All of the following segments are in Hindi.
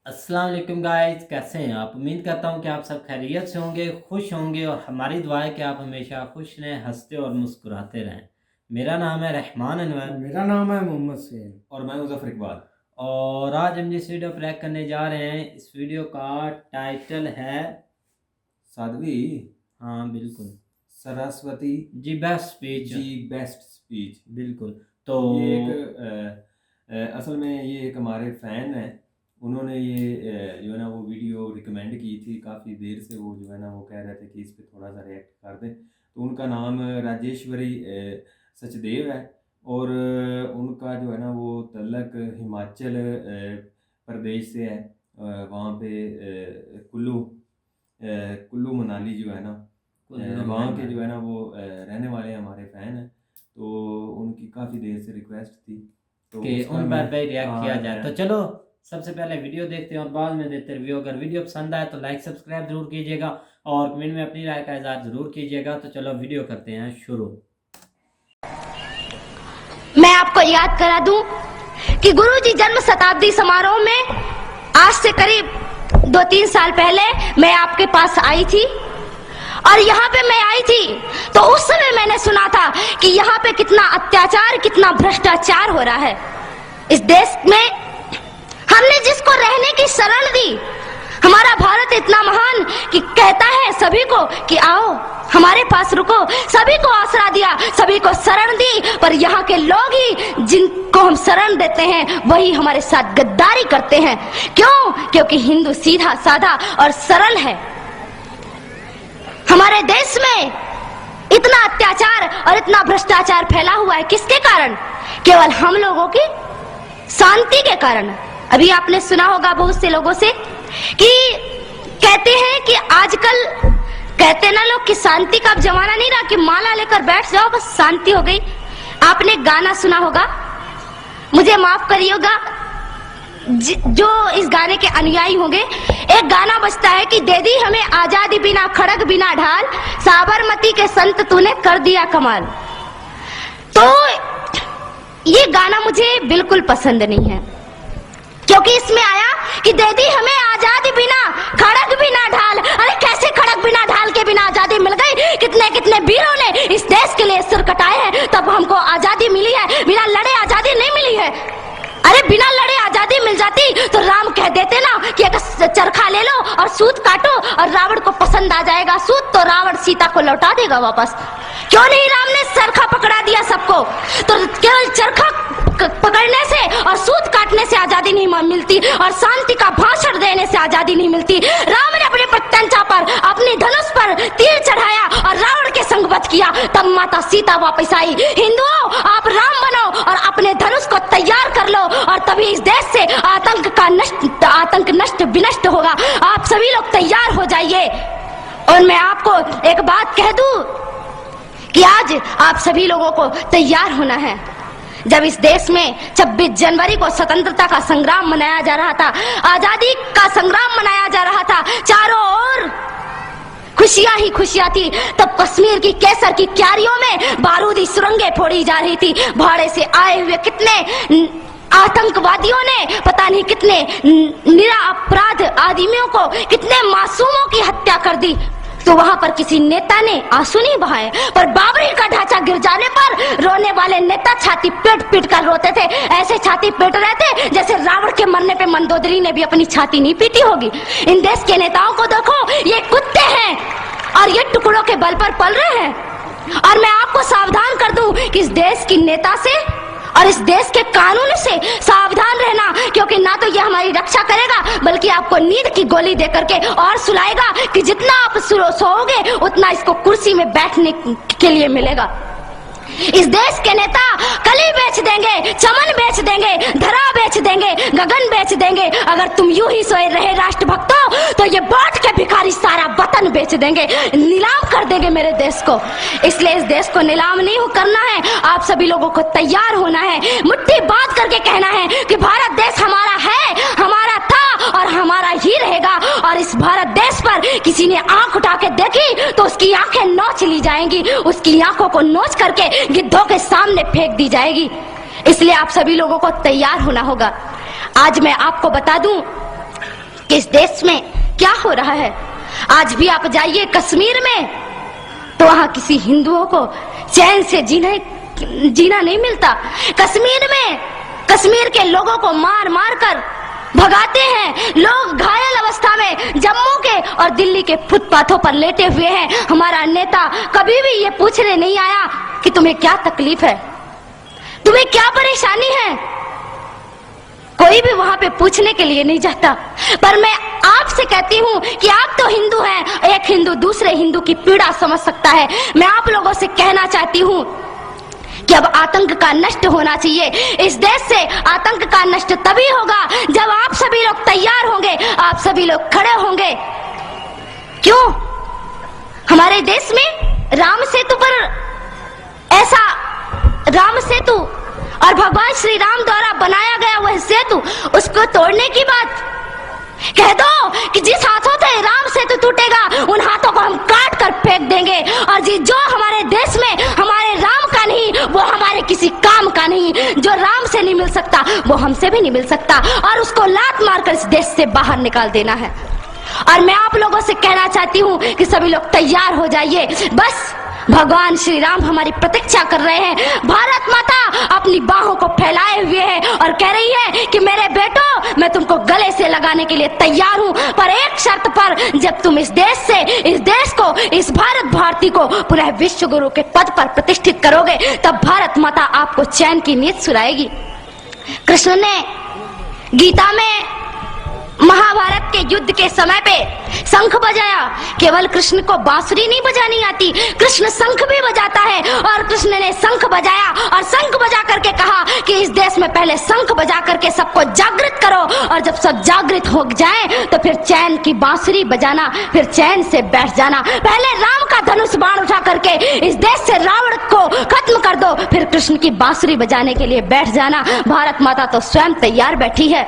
अस्सलाम वालेकुम गाइस, कैसे हैं आप। उम्मीद करता हूं कि आप सब खैरियत से होंगे, खुश होंगे और हमारी दुआ है कि आप हमेशा खुश रहें, हंसते और मुस्कुराते रहें। मेरा नाम है रहमान अनवर। मेरा नाम है मोहम्मद सैन और मैं मुज़फ़्फ़र इकबाल। और आज हम जिस वीडियो पर रिएक्ट करने जा रहे हैं, इस वीडियो का टाइटल है साध्वी हाँ बिल्कुल सरस्वती जी बेस्ट स्पीच। जी बेस्ट स्पीच। बिल्कुल। तो ये एक असल में ये एक हमारे फ़ैन हैं, उन्होंने ये जो है ना वो वीडियो रिकमेंड की थी। काफ़ी देर से वो जो है ना वो कह रहे थे कि इस पे थोड़ा सा रिएक्ट कर दें। तो उनका नाम राजेश्वरी सचदेव है और उनका जो है ना वो तल्लक हिमाचल प्रदेश से है। वहाँ पे कुल्लू मनाली जो है ना वहाँ के जो है ना वो रहने वाले हमारे फ़ैन हैं। तो उनकी काफ़ी देर से रिक्वेस्ट थी तो कि उसका उन मैं- पर भी रिएक्ट किया हाँ, जाए। तो चलो सबसे पहले वीडियो देखते हैं और बाद में देते रिव्यू। अगर वीडियो पसंद आए तो लाइक सब्सक्राइब जरूर कीजिएगा और कमेंट में अपनी राय का इज़हार जरूर कीजिएगा। तो चलो वीडियो करते हैं शुरू। मैं आपको याद करा दूं कि गुरुजी जन्म शताब्दी समारोह में आज से करीब 2-3 साल पहले मैं आपके पास आई थी और यहाँ पे मैं आई थी तो उस समय मैंने सुना था कि यहाँ पे कितना अत्याचार, कितना भ्रष्टाचार हो रहा है। इस देश में हमने जिसको रहने की शरण दी, हमारा भारत इतना महान कि कहता है सभी को कि आओ हमारे पास रुको, सभी को आसरा दिया, सभी को शरण दी। पर यहाँ के लोग ही जिनको हम शरण देते हैं वही हमारे साथ गद्दारी करते हैं। क्यों? क्योंकि हिंदू सीधा साधा और सरल है। हमारे देश में इतना अत्याचार और इतना भ्रष्टाचार फैला हुआ है, किसके कारण? केवल हम लोगों की शांति के कारण। अभी आपने सुना होगा बहुत से लोगों से कि कहते हैं कि आजकल कहते ना लोग कि शांति का अब जमाना नहीं रहा कि माला लेकर बैठ जाओ बस शांति हो गई। आपने गाना सुना होगा, मुझे माफ करिएगा जो इस गाने के अनुयायी होंगे, एक गाना बजता है कि दे दी हमें आजादी बिना खड़ग बिना ढाल, साबरमती के संत तूने कर दिया कमाल। तो ये गाना मुझे बिल्कुल पसंद नहीं है क्योंकि इसमें आया कि दे दी हमें आजादी बिना खड़ग बिना ढाल। अरे कैसे खड़ग बिना ढाल के बिना आजादी मिल गई? कितने कितने वीरों ने इस देश के लिए सिर कटाए हैं तब हमको आजादी मिली है, बिना लड़े आजादी नहीं मिली है। अरे बिना लड़े आजादी मिल जाती तो राम कह देते ना कि एक चरखा ले लो और सूत काटो और रावण को पसंद आ जाएगा सूत तो रावण सीता को लौटा देगा वापस। क्यों नहीं राम ने चरखा पकड़ा दिया सबको? तो केवल चरखा पकड़ने से और सूत काटने से आजादी नहीं मिलती और शांति का भाषण देने से आजादी नहीं मिलती। राम ने अपने प्रत्यंचा पर अपनी धनुष पर तीर चढ़ाया और रावण के संग वध किया, तब माता सीता वापस आई। हिंदुओं आप राम बनो और अपने धनुष को तैयार कर लो और तभी इस देश से आतंक नष्ट विनष्ट होगा। आप सभी लोग तैयार हो जाइए। और मैं आपको एक बात कह दूं कि आज आप सभी लोगों को तैयार होना है। जब इस देश में 26 जनवरी को स्वतंत्रता का संग्राम मनाया जा रहा था, आजादी का संग्राम मनाया जा रहा था, चारों ओर खुशियां ही खुशियां थी, तब कश्मीर की केसर की क्यारियों में बारूदी सुरंगें फोड़ी जा रही थी। भाड़े से आए हुए कितने आतंकवादियों ने पता नहीं कितने निरपराध आदमियों को, कितने मासूमों की हत्या कर दी। तो वहां पर किसी नेता ने आंसू नहीं बहाए, पर बाबरी का ढांचा गिर जाने पर रोने वाले नेता छाती पीट पीट कर रोते थे। ऐसे छाती पीट रहे थे जैसे रावण के मरने पे मंदोदरी ने भी अपनी छाती नहीं पीटी होगी। इन देश के नेताओं को देखो, ये कुत्ते हैं और ये टुकड़ों के बल पर पल रहे हैं। और मैं आपको सावधान कर दूं कि इस देश की नेता से और इस देश के कानून से सावधान रहना, क्योंकि ना तो ये हमारी रक्षा करेगा बल्कि आपको नींद की गोली दे करके और सुलाएगा कि जितना आप सोओगे उतना इसको कुर्सी में बैठने के लिए मिलेगा। इस देश के नेता कली बेच देंगे, चमन बेच देंगे, धरा बेच देंगे, गगन बेच देंगे। अगर तुम यूं ही सोए रहे राष्ट्रभक्तों तो ये बांट के भिखारी सारा वतन बेच देंगे, नीलाम कर देंगे मेरे देश को। इसलिए इस देश को नीलाम नहीं करना है, आप सभी लोगों को तैयार होना है, मुट्ठी बांध करके कहना है कि भारत देश हमारा है, हमारा था और हमारा ही रहेगा। और इस भारत देश पर किसी ने आंख उठा के देखी तो उसकी उसकी आंखें नोच ली जाएंगी, उसकी आंखों को नोच करके गिद्धों के सामने फेंक दी जाएगी। इसलिए आप सभी लोगों को तैयार होना होगा। आज मैं आपको बता दूं कि इस देश में क्या हो रहा है। आज भी आप जाइए कश्मीर में तो वहां किसी हिंदुओं को चैन से जीना नहीं मिलता। कश्मीर में कश्मीर के लोगों को मार मार कर भगाते हैं। लोग घायल अवस्था में जम्मू के और दिल्ली के फुटपाथों पर लेटे हुए हैं। हमारा नेता कभी भी ये पूछने नहीं आया कि तुम्हें क्या तकलीफ है, तुम्हें क्या परेशानी है। कोई भी वहां पे पूछने के लिए नहीं जाता। पर मैं आपसे कहती हूँ कि आप तो हिंदू हैं, एक हिंदू दूसरे हिंदू की पीड़ा समझ सकता है। मैं आप लोगों से कहना चाहती हूँ कि अब आतंक का नष्ट होना चाहिए। इस देश से आतंक का नष्ट तभी होगा जब आप सभी लोग तैयार होंगे, आप सभी लोग खड़े होंगे। क्यों हमारे देश में राम सेतु पर ऐसा राम सेतु और भगवान श्री राम द्वारा बनाया गया वह सेतु, उसको तोड़ने की बात कह दो कि जिस हाथों से राम सेतु टूटेगा उन हाथों को हम काट कर फेंक देंगे। और जो हमारे देश में हमारे राम का नहीं वो हमारे किसी काम का नहीं। जो राम से नहीं मिल सकता वो हमसे भी नहीं मिल सकता, और उसको लात मारकर इस देश से बाहर निकाल देना है। और मैं आप लोगों से कहना चाहती हूँ कि सभी लोग तैयार हो जाइए। बस भगवान श्री राम हमारी प्रतीक्षा कर रहे हैं। भारत माता अपनी बाहों को फैलाए हुए है और कह रही है कि मेरे बेटो मैं तुमको गले से लगाने के लिए तैयार हूँ, पर एक शर्त पर, जब तुम इस देश को इस भारत भारती को पुनः विश्व गुरु के पद पर प्रतिष्ठित करोगे, तब भारत माता आपको चैन की नींद सुलाएगी। कृष्ण ने गीता में महाभारत के युद्ध के समय पे शंख बजाया। केवल कृष्ण को बांसुरी नहीं बजानी आती, कृष्ण शंख भी बजाता है। और कृष्ण ने शंख बजाया और शंख बजा करके कहा कि इस देश में पहले शंख बजा करके सबको जागृत करो, और जब सब जागृत हो जाएं तो फिर चैन की बांसुरी बजाना, फिर चैन से बैठ जाना। पहले राम का धनुष बाण उठा करके इस देश से रावण को खत्म कर दो, फिर कृष्ण की बांसुरी बजाने के लिए बैठ जाना। भारत माता तो स्वयं तैयार बैठी है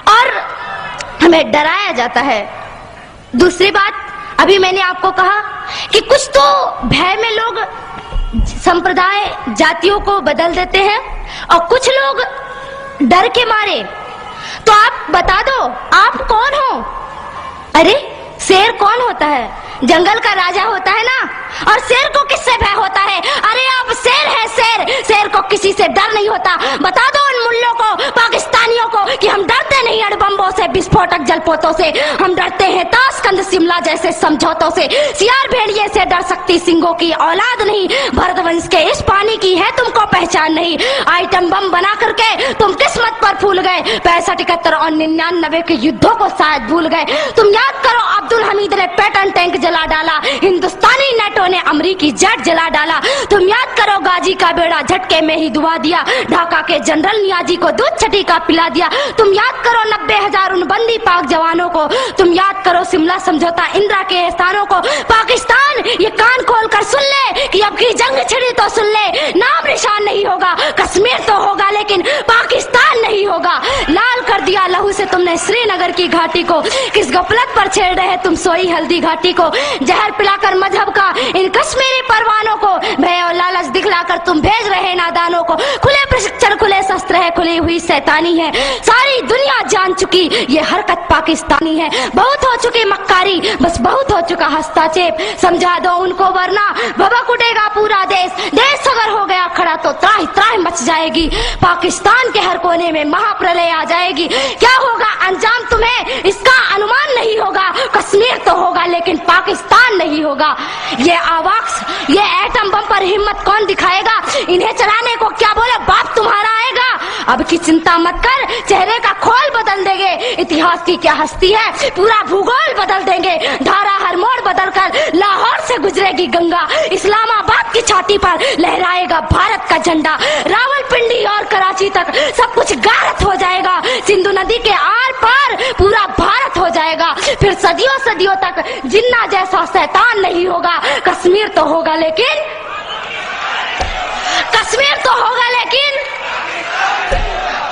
और हमें डराया जाता है। दूसरी बात, अभी मैंने आपको कहा कि कुछ तो भय में लोग संप्रदाय जातियों को बदल देते हैं और कुछ लोग डर के मारे। तो आप बता दो आप कौन हो? अरे शेर कौन होता है? जंगल का राजा होता है ना। और शेर को किससे भय होता है? अरे आप शेर है, शेर को किसी से डर नहीं होता। बता दो उन मुल्लों को, पाकिस्तानियों को कि हम डरते नहीं अणुबम्बों से, विस्फोटक जलपोतों से, हम डरते हैं ताशकंद शिमला जैसे समझौतों से। सियार भेड़िए से डर सकती सिंगों की औलाद नहीं। भरतवंश के इस पानी की है तुमको पहचान नहीं। आइटम बम बना करके तुम किस्मत पर फूल गए। 65, 71 और 99 के युद्धों को शायद भूल गए। तुम याद करो, अब्दुल हमीद ने पैटर्न टैंक जला डाला, हिंदुस्तानी नेटो ने अमरीकी जेट जला डाला। तुम याद करो, गाजी का बेड़ा झटके में ही डुबा दिया। ढाका के जनरल नियाजी को दूध छटी का पिला दिया। तुम याद करो 90,000 उन बंदी पाक जवानों को। तुम याद करो शिमला समझौता, इंदिरा के एहसानों को। पाकिस्तान ये कान खोल कर सुन ले कि अब की जंग छिड़ी तो सुन ले, नाम निशान नहीं होगा। कश्मीर तो होगा लेकिन पाकिस्तान नहीं होगा। लाल कर दिया लहू से तुमने श्रीनगर की घाटी को। किस गफलत पर छेड़ रहे तुम सोई हल्दी घाटी को। जहर पिलाकर मजहब का इन कश्मीरी परवानों को, भय और लालच दिखलाकर तुम भेज रहे नादानों को। खुले प्रशिक्षण, खुले शस्त्र है, खुली हुई शैतानी है। सारी दुनिया जान चुकी ये हरकत पाकिस्तानी है। बहुत हो चुकी मक्कारी, बस बहुत हो चुका हस्ताक्षेप। समझा दो उनको वरना भभक उठेगा पूरा देश। देश अगर हो गया खड़ा तो त्राहि त्राहि मच जाएगी। पाकिस्तान के हर कोने में महाप्रलय आ जाएगी। क्या होगा अंजाम तुम्हें इसका अनुमान नहीं होगा। कश्मीर तो होगा लेकिन पाकिस्तान नहीं होगा। ये आवाक्स, ये एटम बम पर हिम्मत कौन दिखाएगा? इन्हें चलाने को क्या बोले बाप तुम्हारा आएगा। अब की चिंता मत कर, चेहरे का खोल बदल देंगे। इतिहास की क्या हस्ती है, पूरा भूगोल बदल देंगे। धारा हर मोड़ बदल कर लाहौर से गुजरेगी गंगा। इस्लामाबाद की छाती पर लहराएगा भारत का झंडा। रावलपिंडी और कराची तक सब कुछ गारत हो जाएगा। सिंधु नदी के आर पार पूरा भारत हो जाएगा। फिर सदियों सदियों तक जिन्ना जैसा शैतान नहीं होगा। कश्मीर तो होगा लेकिन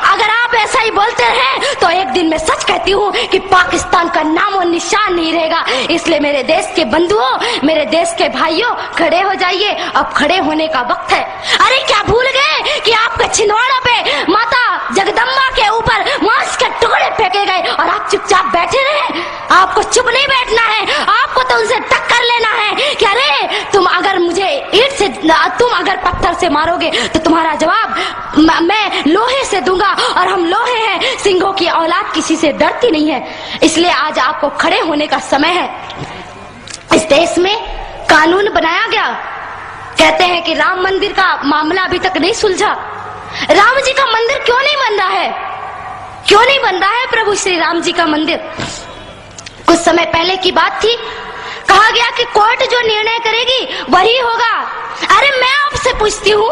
अगर आप ऐसा ही बोलते हैं तो एक दिन मैं सच कहती हूँ कि पाकिस्तान का नाम और निशान नहीं रहेगा। इसलिए मेरे देश के बंधुओं, मेरे देश के भाइयों, खड़े हो जाइए, अब खड़े होने का वक्त है। अरे क्या भूल गए कि आपके छिंदवाड़ा पे माता जगदम्बा के ऊपर मांस के टुकड़े फेंके गए और आप चुपचाप बैठे रहे? आपको चुप नहीं बैठना है, आपको तो उनसे टक्कर लेना है कि अरे तुम अगर मुझे ईंट से, तुम अगर पत्थर से मारोगे तो तुम्हारा जवाब मैं लोहे से दूंगा, और हम लोहे हैं, सिंहों की औलाद किसी से डरती नहीं है। इसलिए आज आपको खड़े होने का समय है। इस देश में कानून बनाया गया, कहते हैं कि राम मंदिर का मामला अभी तक नहीं सुलझा। राम जी का मंदिर क्यों नहीं बन रहा है? क्यों नहीं बन रहा है प्रभु श्री राम जी का मंदिर? कुछ समय पहले की बात थी, कहा गया कि कोर्ट जो निर्णय करेगी वही होगा। अरे मैं आपसे पूछती हूँ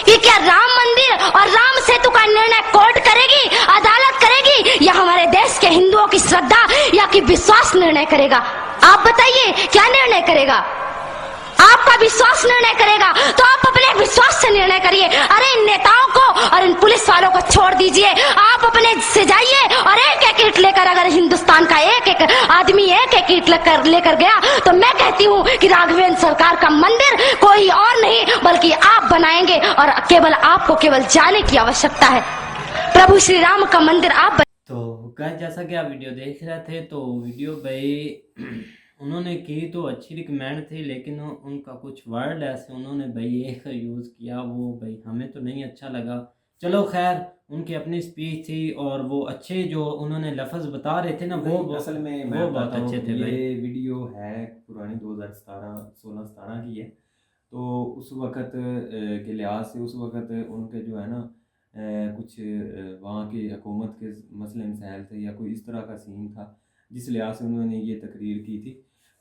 कि क्या राम मंदिर और राम सेतु का निर्णय कोर्ट करेगी, अदालत करेगी, या हमारे देश के हिंदुओं की श्रद्धा या कि विश्वास निर्णय करेगा? आप बताइए, क्या निर्णय करेगा? आपका विश्वास निर्णय करेगा, तो आप अपने विश्वास से निर्णय करिए। अरे इन नेताओं को और इन पुलिस वालों को छोड़ दीजिए, आप अपने से जाइए और एक एक ईंट लेकर, अगर हिंदुस्तान का एक एक आदमी एक एक ईंट लेकर गया, तो मैं कहती हूँ कि राघवेंद्र सरकार का मंदिर कोई और नहीं बल्कि आप बनाएंगे, और केवल आपको केवल जाने की आवश्यकता है। प्रभु श्री राम का मंदिर आप तो गाइस, जैसा कि आप वीडियो देख रहे थे, तो वीडियो भाई उन्होंने की तो अच्छी रिकमेंड थी, लेकिन उनका कुछ वर्ड ऐसे उन्होंने भाई एक यूज़ किया, वो भाई हमें तो नहीं अच्छा लगा। चलो खैर, उनकी अपनी स्पीच थी और वो अच्छे जो उन्होंने लफ्ज़ बता रहे थे ना, वो असल में वो मैं बहुत अच्छे थे भाई। ये वीडियो है पुरानी 2016-17 की है। तो उस वक़्त के लिहाज से उस वक़्त उनके जो है ना कुछ वहाँ की हुकूमत के मसले मसाइल थे या कोई इस तरह का सीन था, जिस लिहाज से उन्होंने ये तकरीर की थी।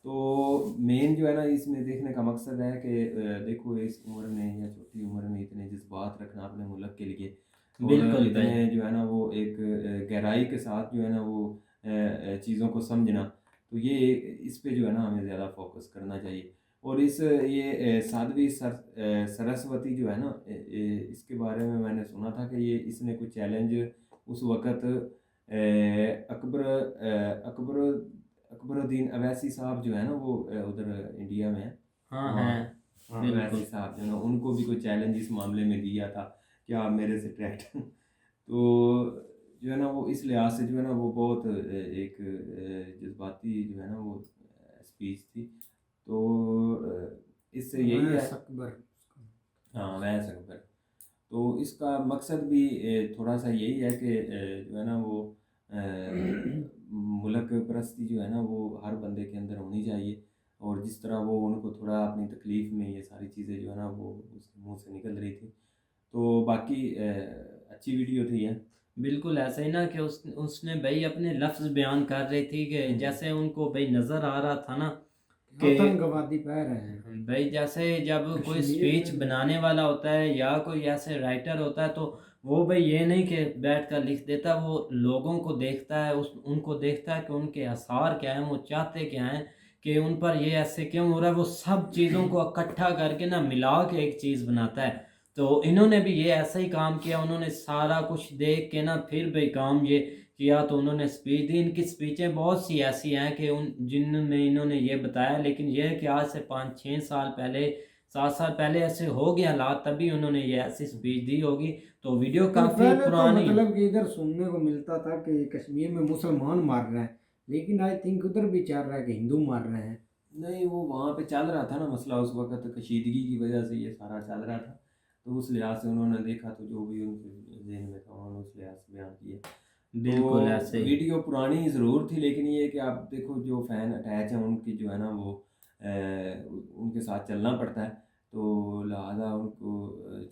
तो मेन जो है ना इसमें देखने का मकसद है कि देखो इस उम्र में या छोटी उम्र में इतने जज्बात रखना अपने मुल्क के लिए, और बिल्कुल इतने भाई। जो है ना वो एक गहराई के साथ जो है ना वो चीज़ों को समझना, तो ये इस पे जो है ना हमें ज़्यादा फोकस करना चाहिए। और इस ये साध्वी सरस्वती जो है ना इसके बारे में मैंने सुना था कि ये इसने कुछ चैलेंज उस वक़्त अकबरुद्दीन अवैसी साहब जो है ना वो उधर इंडिया में है। हाँ हाँ है, हाँ, बिल्कुल। अवैसी साहब जो है ना उनको भी कोई चैलेंज इस मामले में दिया था कि आप मेरे से ट्रैक्ट तो जो है ना वो इस लिहाज से जो है ना वो बहुत एक जज्बाती जो है ना वो स्पीच थी। तो इससे यही है, हाँ वैस अकबर। तो इसका मकसद भी थोड़ा सा यही है कि जो है ना वो मुल्क परस्ती जो है ना वो हर बंदे के अंदर होनी चाहिए, और जिस तरह वो उनको थोड़ा अपनी तकलीफ़ में ये सारी चीज़ें जो है ना वो उसके मुंह से निकल रही थी। तो बाकी अच्छी वीडियो थी है। बिल्कुल ऐसा ही ना कि उसने भाई अपने लफ्ज़ बयान कर रही थी कि जैसे उनको भाई नज़र आ रहा था ना कि आतंकवादी कह रहे हैं भाई, जैसे जब कोई कश्मीर स्पीच में। बनाने वाला होता है या कोई ऐसे राइटर होता है, तो वो भाई ये नहीं कि बैठ कर लिख देता, वो लोगों को देखता है, उनको देखता है कि उनके आसार क्या हैं, वो चाहते क्या हैं, कि उन पर ये ऐसे क्यों हो रहा है, वो सब चीज़ों को इकट्ठा करके ना मिला के एक चीज़ बनाता है। तो इन्होंने भी ये ऐसा ही काम किया, उन्होंने सारा कुछ देख के ना फिर भाई काम ये किया, तो उन्होंने स्पीच दी। इनकी स्पीचें बहुत सी ऐसी हैं कि जिनमें इन्होंने ये बताया, लेकिन ये है कि आज से 5-6 साल पहले, 7 साल पहले ऐसे हो गए हालात, तभी उन्होंने ये ऐसी स्पीच दी होगी। तो वीडियो काफ़ी पहले तो पुरानी मतलब कि इधर सुनने को मिलता था कि कश्मीर में मुसलमान मार रहे हैं, लेकिन आई थिंक उधर भी चल रहा है कि हिंदू मार रहे हैं। नहीं, वो वहाँ पे चल रहा था ना मसला, उस वक़्त कशीदगी की वजह से ये सारा चल रहा था। तो उस लिहाज से उन्होंने देखा, तो जो भी उनके ज़हन में था उन्होंने उस लिहाज से बयान किया। बिल्कुल तो ऐसे ही। वीडियो पुरानी ज़रूर थी, लेकिन ये कि आप देखो जो फ़ैन अटैच हैं उनकी जो है ना वो उनके साथ चलना पड़ता है। तो लिहाजा उनको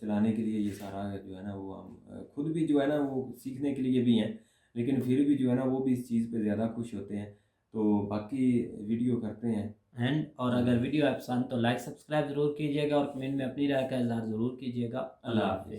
चलाने के लिए ये सारा जो है ना वो हम खुद भी जो है ना वो सीखने के लिए भी हैं, लेकिन फिर भी जो है ना वो भी इस चीज़ पे ज़्यादा खुश होते हैं। तो बाकी वीडियो करते हैं एंड, और अगर वीडियो आप पसंद तो लाइक सब्सक्राइब ज़रूर कीजिएगा और कमेंट में अपनी राय का इज़हार ज़रूर कीजिएगा। अल्लाह हाफ़िज़।